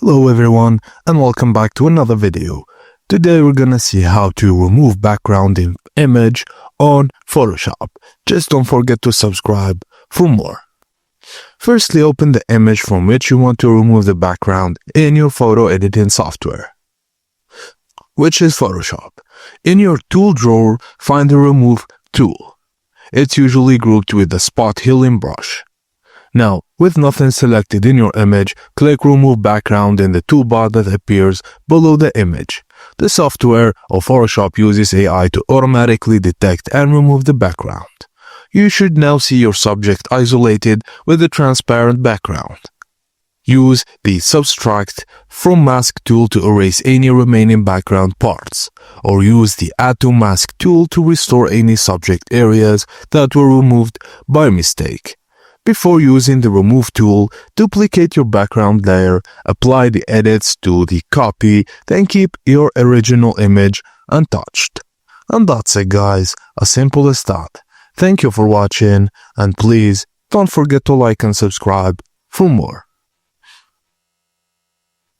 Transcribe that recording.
Hello everyone and welcome back to another video. Today we're gonna see how to remove background image on Photoshop. Just don't forget to subscribe for more. Firstly, open the image from which you want to remove the background in your photo editing software, which is Photoshop. In your tool drawer, find the remove tool. It's usually grouped with the spot healing brush. Now, with nothing selected in your image, click Remove Background in the toolbar that appears below the image. The software of Photoshop uses AI to automatically detect and remove the background. You should now see your subject isolated with a transparent background. Use the Subtract from Mask tool to erase any remaining background parts, or use the Add to Mask tool to restore any subject areas that were removed by mistake. Before using the Remove tool, duplicate your background layer, apply the edits to the copy, then keep your original image untouched. And that's it guys, as simple as that. Thank you for watching, and please don't forget to like and subscribe for more.